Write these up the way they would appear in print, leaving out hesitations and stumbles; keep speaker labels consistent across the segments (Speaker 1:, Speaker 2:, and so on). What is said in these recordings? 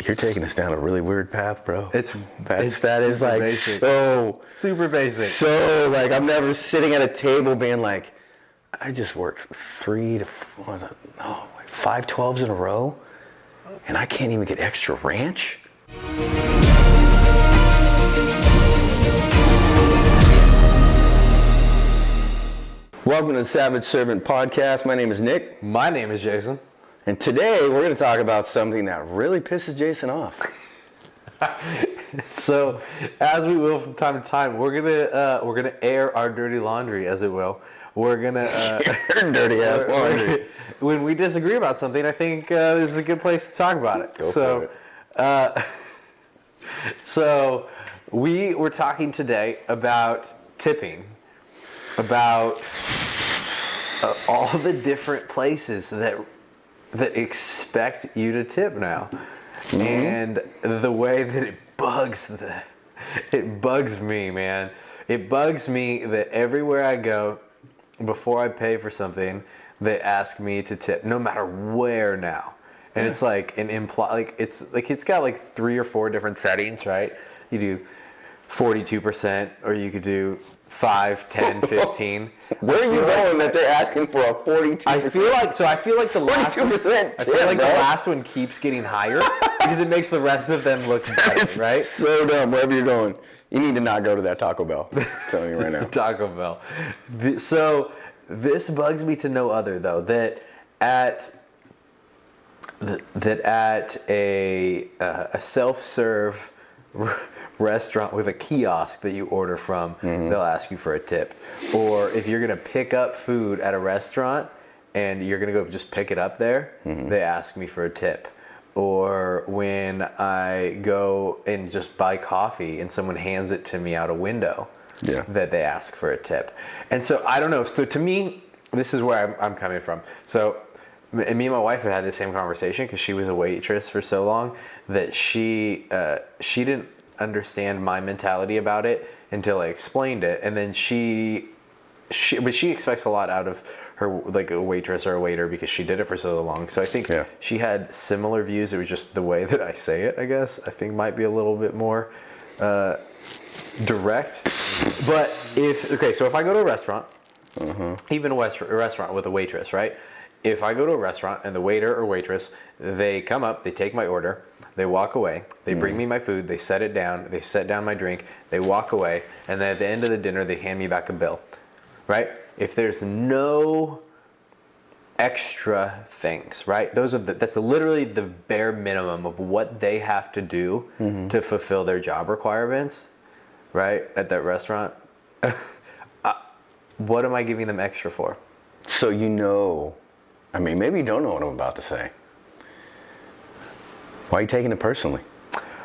Speaker 1: You're taking us down a really weird path, bro. That is like
Speaker 2: basic. Super basic.
Speaker 1: So like I'm never sitting at a table being like, I just worked 5 12s in a row, and I can't even get extra ranch. Welcome to the Savage Servant Podcast. My name is Nick.
Speaker 2: My name is Jason.
Speaker 1: And today we're going to talk about something that really pisses Jason off.
Speaker 2: So, as we will from time to time, we're gonna air our dirty laundry, as it will. We're gonna
Speaker 1: dirty ass laundry.
Speaker 2: When we disagree about something, I think this is a good place to talk about it.
Speaker 1: Go for it.
Speaker 2: So we were talking today about tipping, about all the different places that expect you to tip now, and the way that it bugs me, man. It bugs me that everywhere I go, before I pay for something, they ask me to tip, no matter where now. And it's like it's got like 3 or 4 different settings, right? You do 42%, or you could do 5, 10, 15.
Speaker 1: Where are you going that they're asking for a 42%?
Speaker 2: I feel like the last
Speaker 1: 42%.
Speaker 2: I feel like the last one keeps getting higher because it makes the rest of them look better, right?
Speaker 1: So dumb. Wherever you're going, you need to not go to that Taco Bell. I'm telling you right now.
Speaker 2: Taco Bell. So this bugs me to no other, though, that at a self-serve restaurant with a kiosk that you order from, they'll ask you for a tip. Or if you're gonna pick up food at a restaurant and you're gonna go just pick it up there, they ask me for a tip. Or when I go and just buy coffee and someone hands it to me out a window, that they ask for a tip. And so I don't know. So to me, this is where I'm coming from. So me and my wife have had the same conversation because she was a waitress for so long that she didn't understand my mentality about it until I explained it, and then she expects a lot out of her, like a waitress or a waiter, because she did it for so long. So I think she had similar views. It was just the way that I say it, I guess, I think might be a little bit more direct. But so if I go to a restaurant, even a restaurant with a waitress, right? If I go to a restaurant and the waiter or waitress, they come up, they take my order, they walk away, they bring me my food, they set it down, they set down my drink, they walk away, and then at the end of the dinner, they hand me back a bill, right? If there's no extra things, right? That's literally the bare minimum of what they have to do to fulfill their job requirements, right? At that restaurant. What am I giving them extra for?
Speaker 1: So maybe you don't know what I'm about to say. Why are you taking it personally?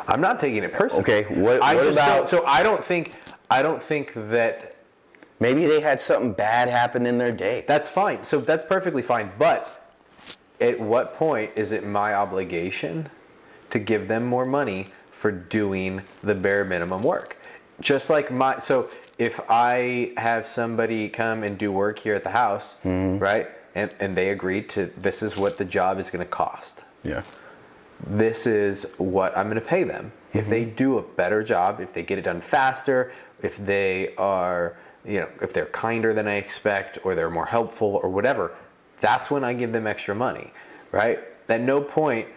Speaker 2: I'm not taking it personally.
Speaker 1: Okay, what about?
Speaker 2: So I don't think that.
Speaker 1: Maybe they had something bad happen in their day.
Speaker 2: That's fine. So that's perfectly fine. But at what point is it my obligation to give them more money for doing the bare minimum work? Just like so if I have somebody come and do work here at the house, right? And they agreed to, this is what the job is going to cost.
Speaker 1: Yeah.
Speaker 2: This is what I'm going to pay them. If they do a better job, if they get it done faster, if they are, if they're kinder than I expect, or they're more helpful or whatever, that's when I give them extra money, right? At no point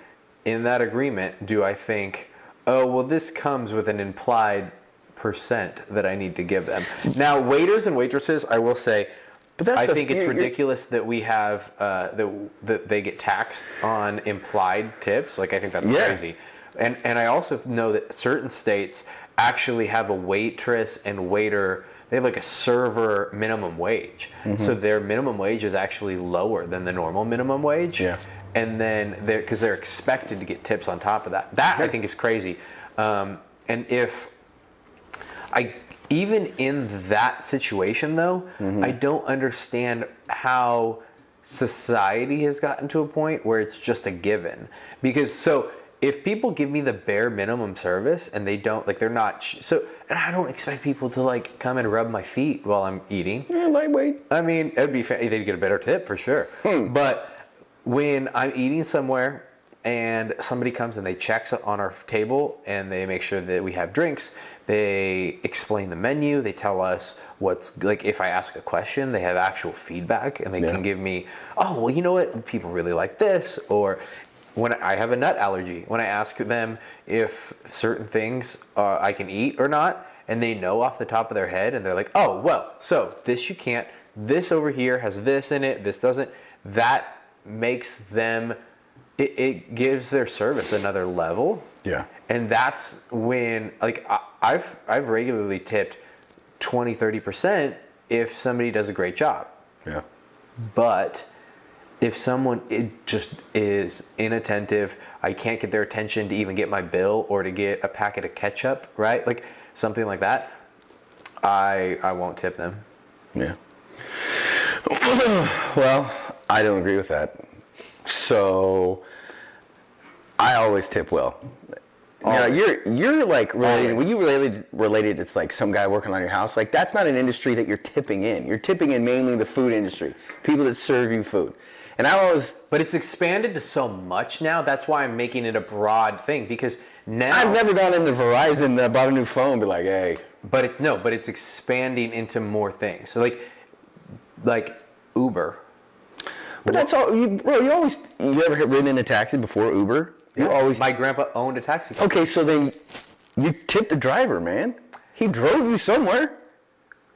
Speaker 2: in that agreement do I think, oh, well, this comes with an implied percent that I need to give them. Now, waiters and waitresses, I will say, I think it's ridiculous that we have that they get taxed on implied tips. Like, I think that's crazy. And I also know that certain states actually have a waitress and waiter. They have like a server minimum wage. So their minimum wage is actually lower than the normal minimum wage. Yeah. And then because they're expected to get tips on top of that. That I think is crazy. And even in that situation, though, I don't understand how society has gotten to a point where it's just a given. Because if people give me the bare minimum service and they don't, like, they're not, and I don't expect people to, like, come and rub my feet while I'm eating.
Speaker 1: Yeah, lightweight.
Speaker 2: I mean, they'd get a better tip for sure. But when I'm eating somewhere and somebody comes and they check on our table and they make sure that we have drinks. They explain the menu. They tell us what's like. If I ask a question, they have actual feedback and they can give me, oh, well, you know what? People really like this. Or when I have a nut allergy, when I ask them if certain things I can eat or not, and they know off the top of their head, and they're like, oh, well, so this you can't. This over here has this in it. This doesn't. That makes them. It gives their service another level.
Speaker 1: Yeah.
Speaker 2: And that's when, like, I've regularly tipped 20-30% if somebody does a great job.
Speaker 1: Yeah.
Speaker 2: But if someone just is inattentive, I can't get their attention to even get my bill or to get a packet of ketchup, right? Like something like that, I won't tip them.
Speaker 1: Yeah. Well, I don't agree with that. So I always tip well. Now, you're like related, when you related it's like some guy working on your house, like that's not an industry that you're tipping in. You're tipping in mainly the food industry, people that serve you food. And I always,
Speaker 2: but it's expanded to so much now. That's why I'm making it a broad thing, because now
Speaker 1: I've never gone into Verizon, bought a new phone, be like, hey.
Speaker 2: But it's expanding into more things. So like Uber.
Speaker 1: But that's all, you ever ridden in a taxi before Uber?
Speaker 2: My grandpa owned a taxi company.
Speaker 1: Okay, so then you tipped the driver, man. He drove you somewhere.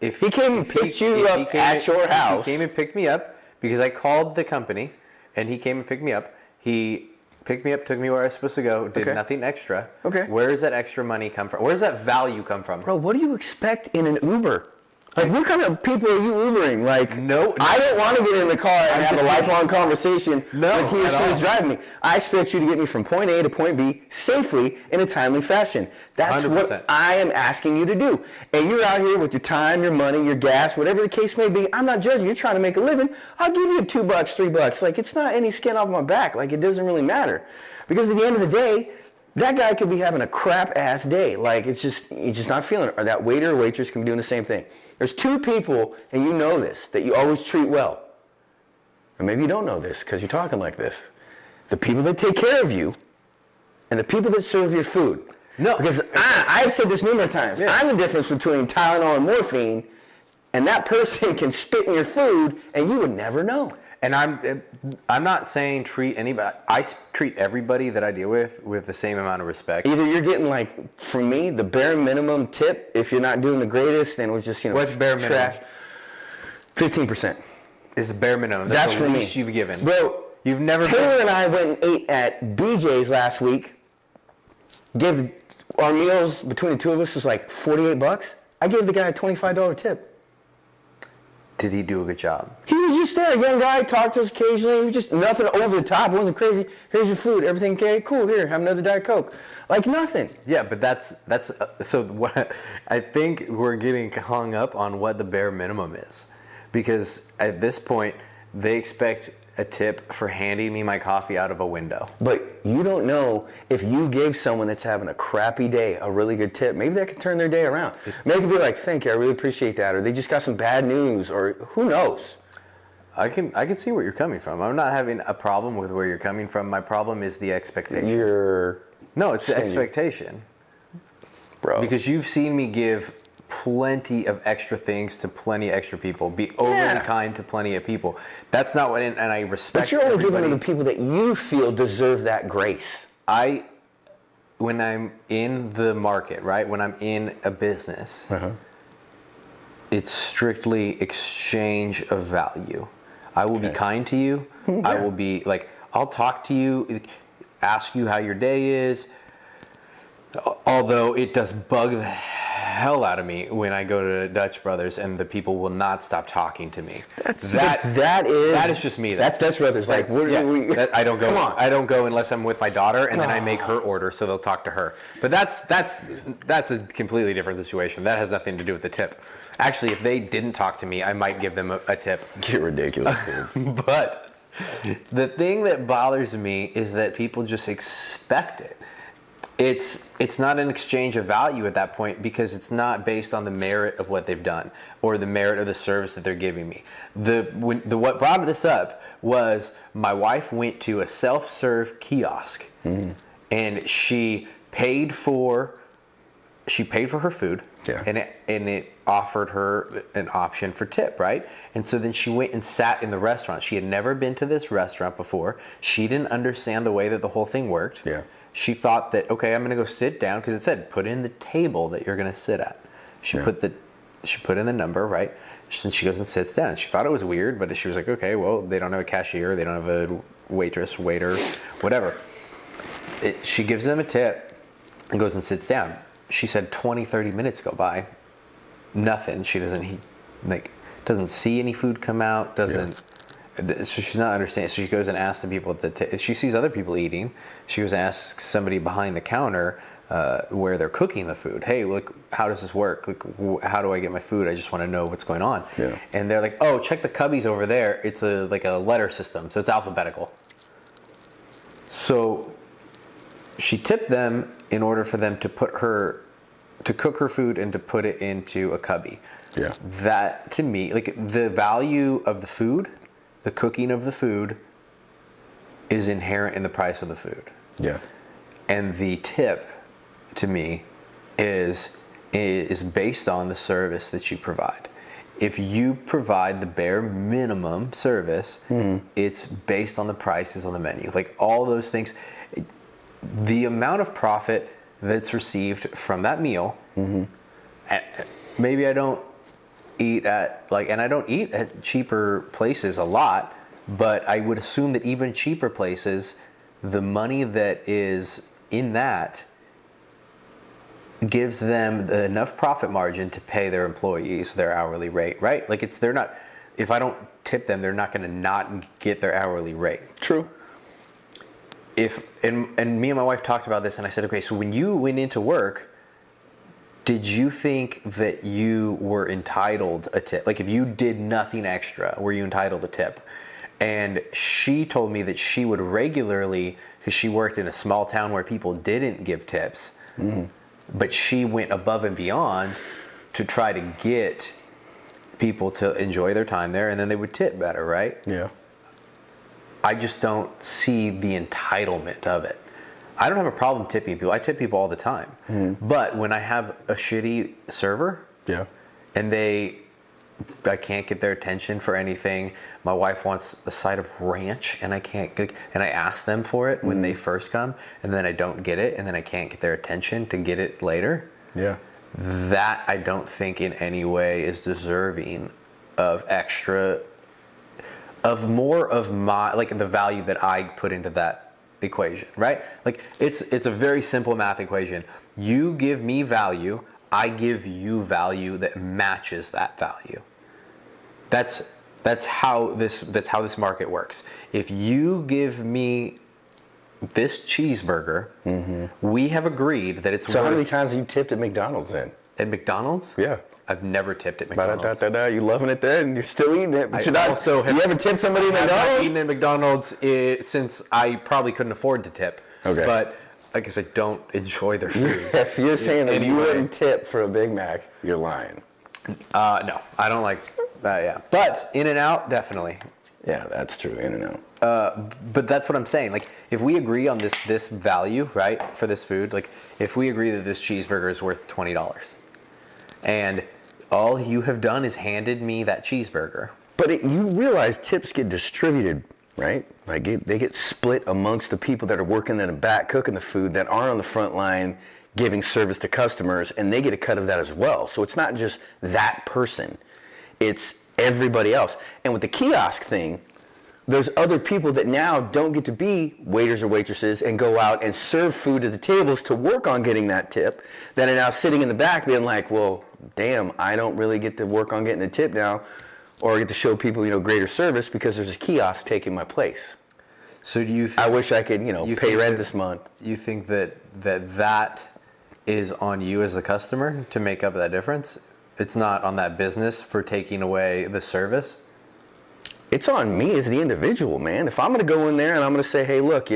Speaker 2: If
Speaker 1: he came and picked you up at your house.
Speaker 2: He came and picked me up because I called the company, and he came and picked me up. He picked me up, took me where I was supposed to go, did nothing extra.
Speaker 1: Okay.
Speaker 2: Where does that extra money come from? Where does that value come from?
Speaker 1: Bro, what do you expect in an Uber? Like, what kind of people are you Ubering? Like,
Speaker 2: no.
Speaker 1: I don't want to get in the car and have a lifelong conversation with he or she is driving me. I expect you to get me from point A to point B safely in a timely fashion. That's 100%. What I am asking you to do. And you're out here with your time, your money, your gas, whatever the case may be. I'm not judging. You're trying to make a living. I'll give you $2, $3. Like, it's not any skin off my back. Like, it doesn't really matter. Because at the end of the day, that guy could be having a crap ass day. Like, he's just not feeling it. Or that waiter or waitress can be doing the same thing. There's two people, and you know this, that you always treat well. And maybe you don't know this because you're talking like this. The people that take care of you and the people that serve your food. No. Because I've said this numerous times. Yeah. I'm the difference between Tylenol and morphine, and that person can spit in your food, and you would never know.
Speaker 2: And I'm not saying treat anybody. I treat everybody that I deal with the same amount of respect.
Speaker 1: Either you're getting, like, from me, the bare minimum tip if you're not doing the greatest, and it was just,
Speaker 2: what's bare minimum?
Speaker 1: 15%
Speaker 2: is the bare minimum.
Speaker 1: That's
Speaker 2: the
Speaker 1: for
Speaker 2: least
Speaker 1: me.
Speaker 2: You've given.
Speaker 1: Bro,
Speaker 2: you've never.
Speaker 1: Taylor and I went and ate at BJ's last week. Gave our meals between the two of us was like $48. I gave the guy a $25 tip.
Speaker 2: Did he do a good job?
Speaker 1: He was just there, a young guy, talked to us occasionally. He was just nothing over the top. It wasn't crazy. Here's your food. Everything okay? Cool. Here, have another Diet Coke. Like nothing.
Speaker 2: Yeah, but that's so what I think we're getting hung up on what the bare minimum is, because at this point they expect a tip for handing me my coffee out of a window.
Speaker 1: But you don't know if you gave someone that's having a crappy day a really good tip. Maybe that could turn their day around. Maybe be like, thank you, I really appreciate that. Or they just got some bad news, or who knows?
Speaker 2: I can see where you're coming from. I'm not having a problem with where you're coming from. My problem is the expectation. No, it's the expectation.
Speaker 1: Bro.
Speaker 2: Because you've seen me give plenty of extra things to plenty of extra people. Be overly kind to plenty of people. That's not what, and I respect.
Speaker 1: But you're only giving to the people that you feel deserve that grace.
Speaker 2: When I'm in the market, right? When I'm in a business, it's strictly exchange of value. I will be kind to you. Yeah. I will be like, I'll talk to you, ask you how your day is. Although it does bug the hell out of me when I go to Dutch Brothers and the people will not stop talking to me. That is just me.
Speaker 1: That's Dutch Brothers. Like,
Speaker 2: I don't go. I don't go unless I'm with my daughter, and then I make her order, so they'll talk to her. But that's a completely different situation. That has nothing to do with the tip. Actually, if they didn't talk to me, I might give them a tip.
Speaker 1: Get ridiculous, dude.
Speaker 2: But the thing that bothers me is that people just expect it. It's not an exchange of value at that point, because it's not based on the merit of what they've done or the merit of the service that they're giving me. What brought this up was my wife went to a self-serve kiosk, and she paid for her food, and it offered her an option for tip, right? And so then she went and sat in the restaurant. She had never been to this restaurant before. She didn't understand the way that the whole thing worked.
Speaker 1: Yeah.
Speaker 2: She thought that, okay, I'm going to go sit down, because it said put in the table that you're going to sit at. She put in the number, right? Since she goes and sits down. She thought it was weird, but she was like, okay, well, they don't have a cashier, they don't have a waitress, waiter, whatever. She gives them a tip and goes and sits down. She said 20, 30 minutes go by. Nothing. She doesn't see any food come out, so she's not understanding. So she goes and asks the people if she sees other people eating, she goes and asks somebody behind the counter where they're cooking the food. Hey, look, how does this work? Like, how do I get my food? I just want to know what's going on. Yeah. And they're like, oh, check the cubbies over there. It's like a letter system, so it's alphabetical. So she tipped them in order for them to cook her food and to put it into a cubby. Yeah. That, to me, like, the value of the food, the cooking of the food, is inherent in the price of the food. Yeah. And the tip, to me, is based on the service that you provide. If you provide the bare minimum service, it's based on the prices on the menu. Like, all those things, the amount of profit that's received from that meal, maybe I don't eat at, and I don't eat at cheaper places a lot, but I would assume that even cheaper places, the money that is in that gives them enough profit margin to pay their employees their hourly rate, right? Like, they're not, if I don't tip them, they're not going to not get their hourly rate. True. And me and my wife talked about this, and I said, okay, so when you went into work, did you think that you were entitled a tip? Like, if you did nothing extra, were you entitled a tip? And she told me that she would regularly, because she worked in a small town where people didn't give tips, but she went above and beyond to try to get people to enjoy their time there, and then they would tip better, right? Yeah. I just don't see the entitlement of it. I don't have a problem tipping people. I tip people all the time. But when I have a shitty server, and I can't get their attention for anything. My wife wants a side of ranch, and I can't get, and I ask them for it when they first come, and then I don't get it, and then I can't get their attention to get it later. Yeah. That, I don't think in any way is deserving of more of my, like, the value that I put into that equation, right? Like, it's a very simple math equation. You give me value, I give you value that matches that value. That's how this market works. If you give me this cheeseburger, we have agreed that it's.
Speaker 1: So how many times have you tipped at McDonald's then?
Speaker 2: At McDonald's?
Speaker 1: Yeah.
Speaker 2: I've never tipped at McDonald's.
Speaker 1: You loving it then? You're still eating it. But you ever tipped somebody at McDonald's?
Speaker 2: I've not eaten at McDonald's since I probably couldn't afford to tip. Okay. But I guess I don't enjoy their food.
Speaker 1: If you're saying that you wouldn't tip for a Big Mac, you're lying.
Speaker 2: No, I don't like that, yeah. But In-N-Out, definitely.
Speaker 1: Yeah, that's true, In-N-Out.
Speaker 2: But that's what I'm saying. Like, if we agree on this value, right, for this food, like, if we agree that this cheeseburger is worth $20, and all you have done is handed me that cheeseburger.
Speaker 1: But you realize tips get distributed, right? Like, they get split amongst the people that are working in the back cooking the food that aren't on the front line giving service to customers, and they get a cut of that as well. So it's not just that person. It's everybody else. And with the kiosk thing, there's other people that now don't get to be waiters or waitresses and go out and serve food to the tables to work on getting that tip, that are now sitting in the back being like, well, damn, I don't really get to work on getting the tip now, or get to show people, greater service because there's a kiosk taking my place.
Speaker 2: So do you
Speaker 1: I wish I could, pay rent this month.
Speaker 2: You think that is on you as the customer to make up that difference? It's not on that business for taking away the service?
Speaker 1: It's on me as the individual, man. If I'm going to go in there and I'm going to say, hey, look,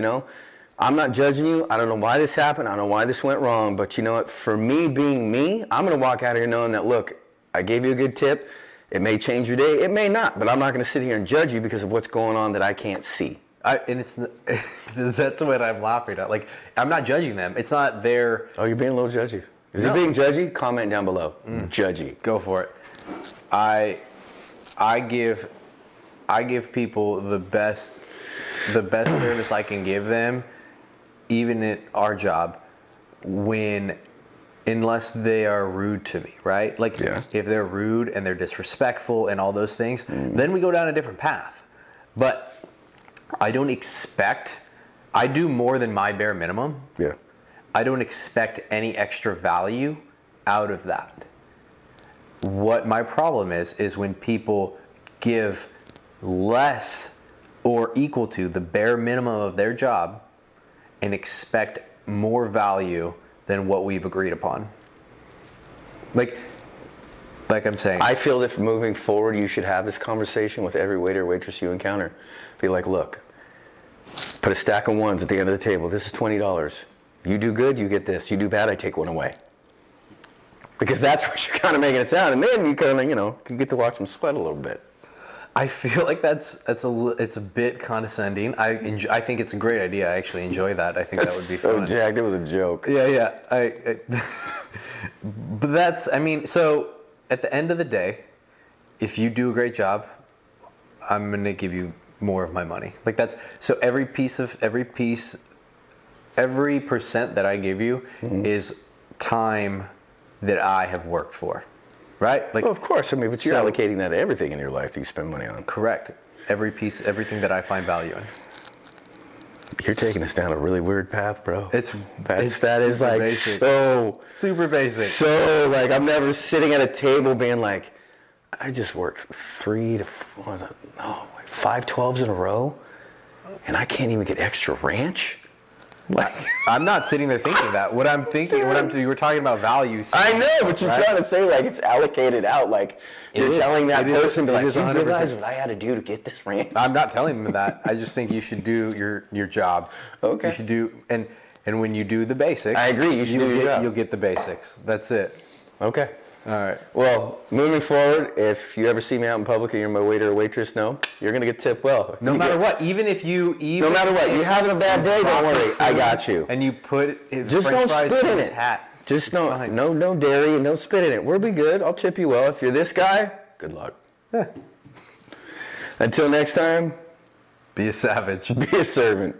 Speaker 1: I'm not judging you. I don't know why this happened. I don't know why this went wrong. But you know what? For me being me, I'm going to walk out of here knowing that, look, I gave you a good tip. It may change your day. It may not. But I'm not going to sit here and judge you because of what's going on that I can't see.
Speaker 2: That's what I'm laughing at. Like, I'm not judging them. It's not their...
Speaker 1: Oh, you're being a little judgy. Is he being judgy? Comment down below. Judgy.
Speaker 2: Go for it. I give people the best service I can give them, even at our job, unless they are rude to me, right? Like, if they're rude and they're disrespectful and all those things, then we go down a different path. But I don't expect, I do more than my bare minimum.
Speaker 1: Yeah.
Speaker 2: I don't expect any extra value out of that. What my problem is when people give less or equal to the bare minimum of their job and expect more value than what we've agreed upon. Like I'm saying.
Speaker 1: I feel that moving forward, you should have this conversation with every waiter or waitress you encounter. Be like, look, put a stack of ones at the end of the table. This is $20. You do good, you get this. You do bad, I take one away. Because that's what you're kind of making it sound. And then you kind of, can get to watch them sweat a little bit.
Speaker 2: I feel like it's a bit condescending. I think it's a great idea. I actually enjoy that. I think that would be fun.
Speaker 1: So jacked, it was a joke.
Speaker 2: Yeah. But so at the end of the day, if you do a great job, I'm gonna give you more of my money. Like that's so every percent that I give you is time that I have worked for. Right?
Speaker 1: Like, well, of course. But you're allocating that to everything in your life that you spend money on.
Speaker 2: Correct. Everything that I find value in.
Speaker 1: You're taking us down a really weird path, bro. That is like
Speaker 2: basic.
Speaker 1: So
Speaker 2: super basic.
Speaker 1: So like I'm never sitting at a table being like, I just worked 5 12s in a row, and I can't even get extra ranch.
Speaker 2: Like, I'm not sitting there thinking that. You were talking about value.
Speaker 1: I know, but you're trying to say like it's allocated out. Like you're telling that person, be like, you realize what I had to do to get this ranch?
Speaker 2: I'm not telling them that. I just think you should do your job.
Speaker 1: Okay.
Speaker 2: You should do, and when you do the basics.
Speaker 1: I agree, you should do your job.
Speaker 2: You'll get the basics. That's it.
Speaker 1: Okay.
Speaker 2: All right.
Speaker 1: Well, moving forward, if you ever see me out in public and you're my waiter or waitress, you're going to get tipped well.
Speaker 2: No matter what, even if you...
Speaker 1: No matter what, you're having a bad day, don't worry, I got you.
Speaker 2: And you put
Speaker 1: just don't spit in it.
Speaker 2: Hat.
Speaker 1: Just don't, no dairy and don't spit in it. We'll be good. I'll tip you well. If you're this guy, good luck.
Speaker 2: Yeah.
Speaker 1: Until next time,
Speaker 2: be a savage.
Speaker 1: Be a servant.